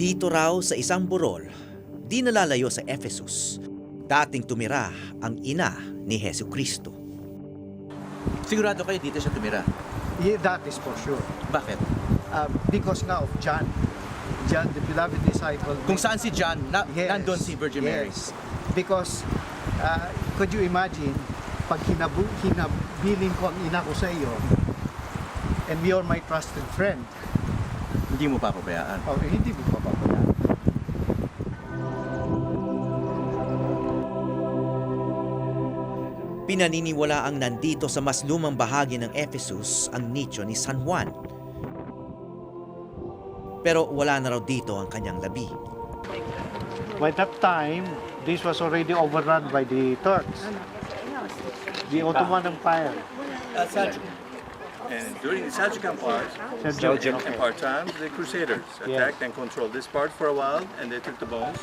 Dito raw sa isang burol, di nalalayo sa Ephesus, dating tumira ang ina ni Hesu Kristo. Sigurado kayo dito siya tumira? Yeah, that is for sure. Bakit? Because nga of John. John, the beloved disciple. Kung saan si John, Yes, nandun si Virgin Mary. yes. Because, could you imagine, pag hinabilin ko ang ina ko sa iyo, and you're my trusted friend, Hindi mo papabayaan. hindi mo papabayaan. Pinaniniwala ang nandito sa mas lumang bahagi ng Ephesus ang nicho ni San Juan. Pero wala na raw dito ang kanyang labi. By that time, this was already overrun by the Turks. The Ottoman Empire. And during the Seljuk part, Seljuk, okay. Empire times, the Crusaders attacked and controlled this part for a while, and they took the bones.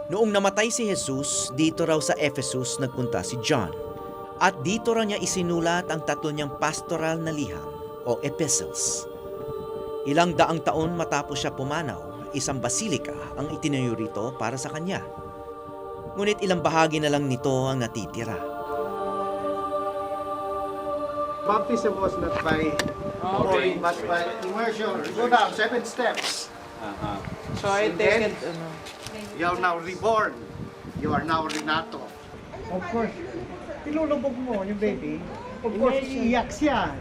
Noong namatay si Jesus, dito raw sa Ephesus nagpunta si John. At dito raw niya isinulat ang tatlo niyang pastoral na liham o epistles. Ilang daang taon matapos siya pumanaw, isang basilika ang itinayo rito para sa kanya. Ngunit ilang bahagi na lang nito ang natitira. Baptism was not by pouring, but by immersion. Go down 7 steps. So I And take then, it, You are now reborn. You are now Renato. Of course, ilulubog mo yung baby. Of course, iiyak siya.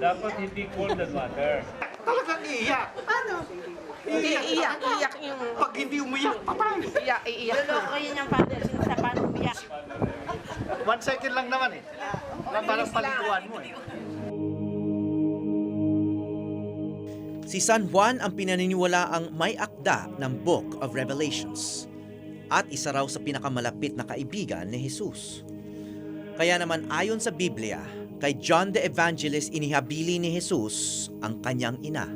Dapat hindi cold and water. Talagang iiyak. iiyak yung... Pag hindi umiyak, patay. Iiyak. Luloko yun yung father sa paano umiyak. 1 second lang naman eh. Parang paliguan mo eh. Si San Juan ang pinaniniwala ang may akda ng Book of Revelations at isa raw sa pinakamalapit na kaibigan ni Jesus. Kaya naman ayon sa Biblia, kay John the Evangelist inihabili ni Jesus ang kanyang ina.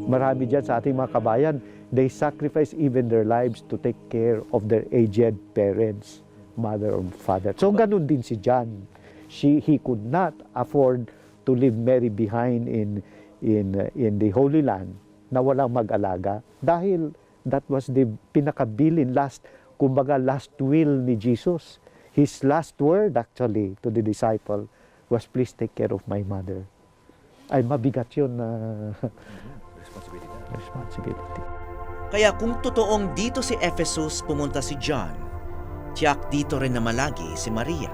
Marami dyan sa ating mga kabayan, they sacrifice even their lives to take care of their aged parents, mother or father. So ganun din si John. He could not afford to leave Mary behind in the Holy Land na walang mag-alaga dahil that was the pinakabilin last will ni Jesus. His last word actually to the disciple was, please take care of my mother. Ay mabigat yun na responsibility. Kaya kung totoong dito si Ephesus pumunta si John, tiyak dito rin na malagi si Maria.